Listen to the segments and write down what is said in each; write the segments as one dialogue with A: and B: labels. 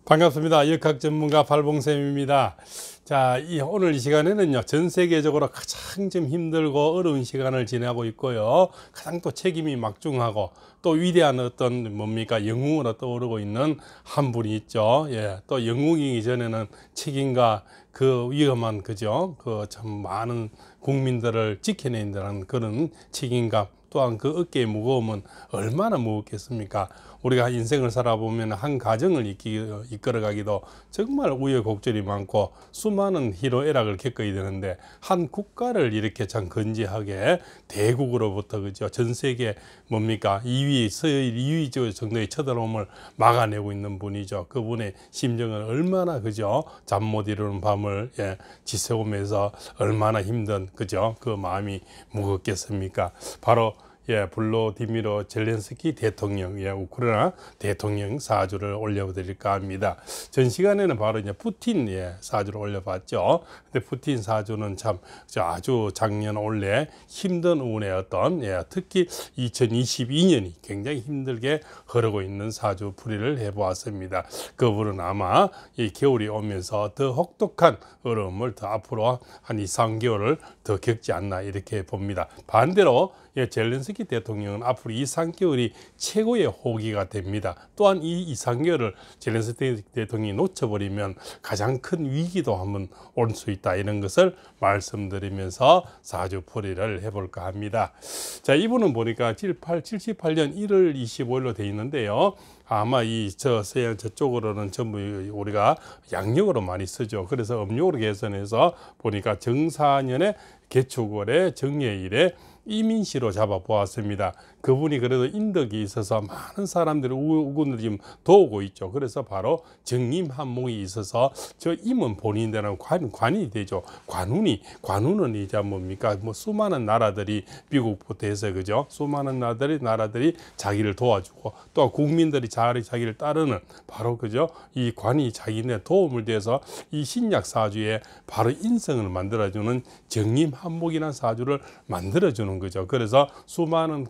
A: 반갑습니다. 역학 전문가 발봉쌤입니다. 자, 오늘 이 시간에는요, 전 세계적으로 가장 좀 힘들고 어려운 시간을 지내고 있고요. 가장 또 책임이 막중하고 또 위대한 어떤 영웅으로 떠오르고 있는 한 분이 있죠. 예, 또 영웅이기 전에는 책임과 그 위험한, 그죠? 그 참 많은 국민들을 지켜낸다는 그런 책임감, 또한 그 어깨의 무거움은 얼마나 무겁겠습니까? 우리가 인생을 살아보면 한 가정을 이끌어가기도 정말 우여곡절이 많고 수많은 희로애락을 겪어야 되는데, 한 국가를 이렇게 참 건재하게 대국으로부터, 그죠, 전 세계 2위, 서열 2위 정도의 쳐들어옴을 막아내고 있는 분이죠. 그분의 심정은 얼마나, 그죠, 잠 못 이루는 밤을 지새우면서 얼마나 힘든, 그죠, 그 마음이 무겁겠습니까? 바로 블로디미르 젤렌스키 대통령, 우크라이나 대통령 사주를 올려드릴까 합니다. 전 시간에는 바로 이제 푸틴 사주를 올려봤죠. 근데 푸틴 사주는 참 아주 작년 올해 힘든 운의 어떤, 특히 2022년이 굉장히 힘들게 흐르고 있는 사주 풀이를 해보았습니다. 그분은 아마 이 겨울이 오면서 더 혹독한 어려움을 더 앞으로 한 2, 3개월을 더 겪지 않나 이렇게 봅니다. 반대로 젤렌스키 대통령은 앞으로 2, 3개월이 최고의 호기가 됩니다. 또한 이 2, 3개월을 젤렌스키 대통령이 놓쳐버리면 가장 큰 위기도 한번 올 수 있다, 이런 것을 말씀드리면서 사주풀이를 해볼까 합니다. 자, 이분은 보니까 78년 1월 25일로 되어 있는데요. 아마 서양 저쪽으로는 전부 우리가 양력으로 많이 쓰죠. 그래서 음력으로 계산해서 보니까 정사년에 개축월에 정예일에 이민시로 잡아보았습니다. 그분이 그래도 인덕이 있어서 많은 사람들이 우군을 지금 도우고 있죠. 그래서 바로 정임한목이 있어서 저 임은 본인들은 관이 되죠. 관운은 이제 수많은 나라들이 미국부터 해서, 그죠, 수많은 나라들이 자기를 도와주고 또 국민들이 자기를 따르는, 바로, 그죠, 이 관이 자기네 도움을 대해서 이 신약 사주에 바로 인성을 만들어주는 정임한목이라는 사주를 만들어주는 거죠. 그래서 수많은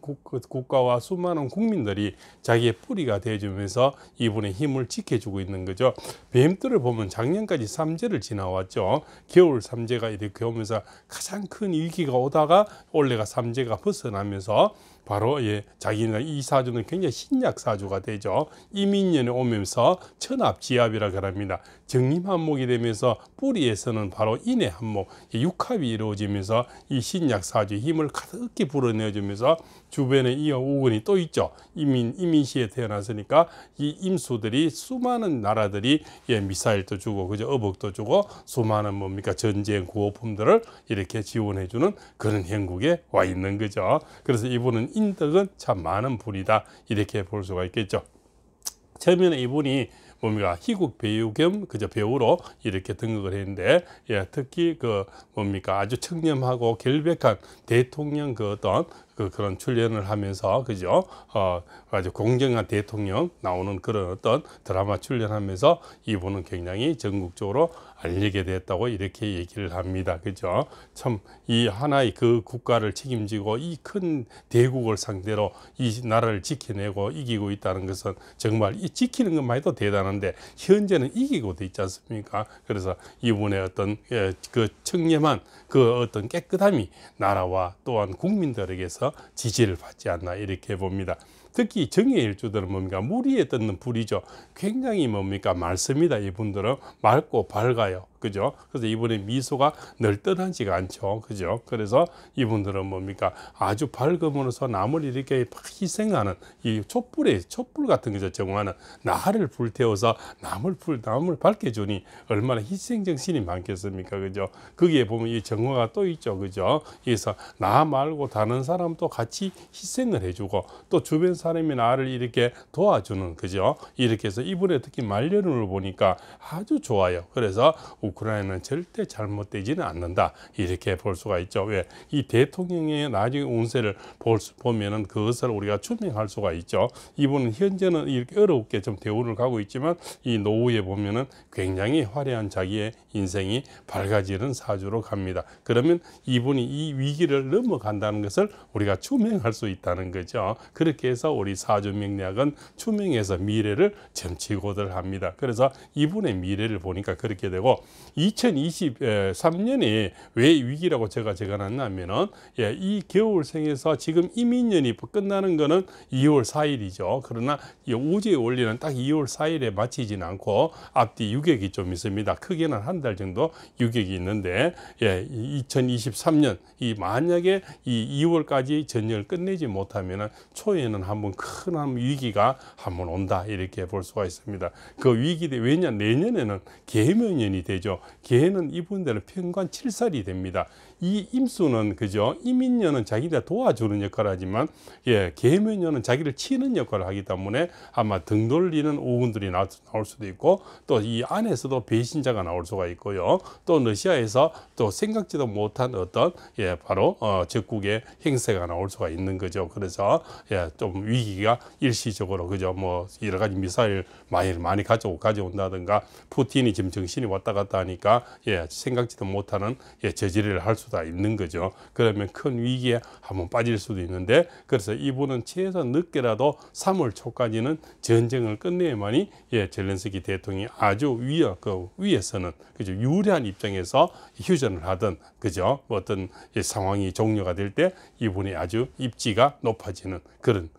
A: 국가와 수많은 국민들이 자기의 뿌리가 되어주면서 이분의 힘을 지켜주고 있는 거죠. 뱀들을 보면 작년까지 삼재를 지나왔죠. 겨울 삼재가 이렇게 오면서 가장 큰 위기가 오다가 올해가 삼재가 벗어나면서 바로 자기는 이 사주는 굉장히 신약 사주가 되죠. 이민년에 오면서 천합지합이라고 합니다. 정임한목이 되면서 뿌리에서는 바로 인해한목, 육합이 이루어지면서 이 신약 사주의 힘을 가득히 불어내주면서 주변에 이 우군이 또 있죠. 이민시에 태어났으니까 이 임수들이 수많은 나라들이 미사일도 주고, 그죠, 어복도 주고 수많은 전쟁 구호품들을 이렇게 지원해주는 그런 형국에 와 있는 거죠. 그래서 이분은 인덕은 참 많은 분이다, 이렇게 볼 수가 있겠죠. 처음에는 이분이 희국 배우 겸 배우로 이렇게 등극을 했는데, 특히 아주 청렴하고 결백한 대통령 그런 출연을 하면서, 그죠, 아주 공정한 대통령 나오는 그런 어떤 드라마 출연하면서 이분은 굉장히 전국적으로 알리게 됐다고 이렇게 얘기를 합니다. 그죠? 참 이 하나의 그 국가를 책임지고 이 큰 대국을 상대로 이 나라를 지켜내고 이기고 있다는 것은 정말 이 지키는 것만 해도 대단한데 현재는 이기고도 있지 않습니까? 그래서 이분의 어떤 그 청렴한 그 어떤 깨끗함이 나라와 또한 국민들에게서 지지를 받지 않나 이렇게 봅니다. 특히 정예일주들은 물 위에 떴는 불이죠. 굉장히 맑습니다. 이분들은 맑고 밝아요. 그죠? 그래서 이분의 미소가 널떠하지가 않죠. 그죠? 그래서 이분들은 아주 밝음으로써 남을 이렇게 희생하는 이 촛불 같은 거죠. 정화는 나를 불태워서 남을 밝혀주니 얼마나 희생정신이 많겠습니까? 그죠? 거기에 보면 이 정화가 또 있죠. 그죠? 그래서 나 말고 다른 사람도 같이 희생을 해주고 또 주변 사람이 나를 이렇게 도와주는, 그죠? 이렇게 해서 이분의 특히 말년을 보니까 아주 좋아요. 그래서 우크라이나는 절대 잘못되지는 않는다, 이렇게 볼 수가 있죠. 왜? 이 대통령의 나중에 운세를 보면은 그것을 우리가 추명할 수가 있죠. 이분은 현재는 이렇게 어렵게 좀 대우를 가고 있지만 이 노후에 보면은 굉장히 화려한 자기의 인생이 밝아지는 사주로 갑니다. 그러면 이분이 이 위기를 넘어간다는 것을 우리가 추명할 수 있다는 거죠. 그렇게 해서 우리 사주 명리학은 투명해서 미래를 점치고들 합니다. 그래서 이분의 미래를 보니까 그렇게 되고 2023년이 왜 위기라고 제가 적어놨냐면은 이 겨울생에서 지금 이민년이 끝나는 거는 2월 4일이죠. 그러나 이 우주의 원리는 딱 2월 4일에 마치지는 않고 앞뒤 유격이 좀 있습니다. 크게는 한 달 정도 유격이 있는데 2023년 이 만약에 이 2월까지 전쟁을 끝내지 못하면은 초에는 한번 큰 위기가 한번 온다 이렇게 볼 수가 있습니다. 그 위기대 왜냐 내년에는 계묘년이 되죠. 계는 이분들은 편관 7살이 됩니다. 이 임수는 그죠. 이민년은 자기가 도와주는 역할을 하지만 계묘년은 자기를 치는 역할을 하기 때문에 아마 등 돌리는 오군들이 나올 수도 있고 또 이 안에서도 배신자가 나올 수가 있고요. 또 러시아에서 또 생각지도 못한 어떤 바로 적국의 행세가 나올 수가 있는 거죠. 그래서 좀 위기가 일시적으로 그죠. 뭐 여러 가지 미사일 많이 가져온다든가 푸틴이 지금 정신이 왔다 갔다 하니까 생각지도 못하는 저지를 할 수가 있는 거죠. 그러면 큰 위기에 한번 빠질 수도 있는데 그래서 이분은 최소한 늦게라도 3월 초까지는 전쟁을 끝내야만이 젤렌스키 대통령이 아주 위에서는 그죠 유리한 입장에서 휴전을 하든 그죠 뭐 어떤 상황이 종료가 될 때 이분이 아주 입지가 높아지는 그런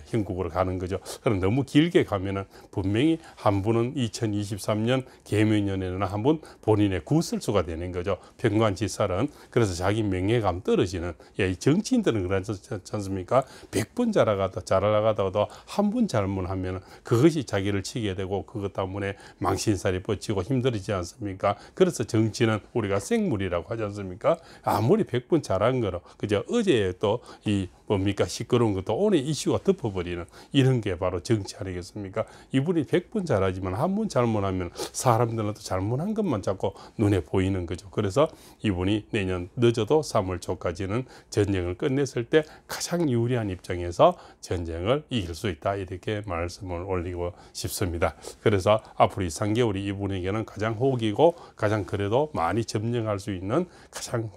A: 형국으로 가는 거죠. 그럼 너무 길게 가면은 분명히 한 분은 2023년 계묘년에는 한 분 본인의 구설수가 되는 거죠. 편관지살은. 그래서 자기 명예감 떨어지는 이 정치인들은 그렇지 않습니까? 100번 잘나가다가도 한 분 잘못하면 그것이 자기를 치게 되고 그것 때문에 망신살이 뻗치고 힘들지 않습니까? 그래서 정치는 우리가 생물이라고 하지 않습니까? 아무리 100번 잘한 거로 그저 어제 또 이 뭡니까 시끄러운 것도 오늘 이슈가 덮어버리는 이런 게 바로 정치 아니겠습니까? 이분이 100번 잘하지만 한 번 잘못하면 사람들은 또 잘못한 것만 자꾸 눈에 보이는 거죠. 그래서 이분이 내년 늦어도 3월 초까지는 전쟁을 끝냈을 때 가장 유리한 입장에서 전쟁을 이길 수 있다 이렇게 말씀을 올리고 싶습니다. 그래서 앞으로 이 3개월이 이분에게는 가장 호기고 가장 그래도 많이 점령할 수 있는 가장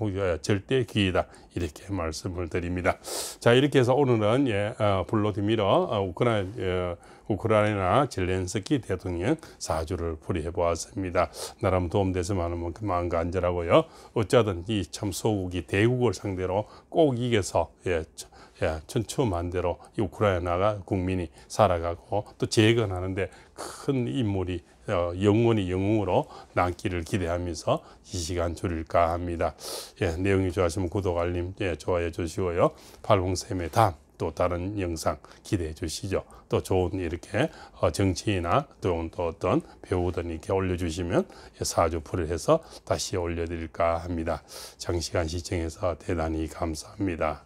A: 절대 기회다 이렇게 말씀을 드립니다. 자 이렇게 해서 오늘은 블로디미러 우크라이나 젤렌스키 대통령 사주를 풀이해 보았습니다. 나름 도움됐으면 마음 간절하고요. 어쩌든 이 참 소국이 대국을 상대로 꼭 이겨서 천추만대로 우크라이나가 국민이 살아가고 또 재건하는데 큰 인물이 영원히 영웅으로 남기를 기대하면서 이 시간 줄일까 합니다. 내용이 좋아하시면 구독, 알림 좋아해 주시고요. 팔봉쌤의 다음 또 다른 영상 기대해 주시죠. 또 좋은 이렇게 정치나 또 어떤 배우들 이렇게 올려주시면 사주 풀을 해서 다시 올려드릴까 합니다. 장시간 시청해서 대단히 감사합니다.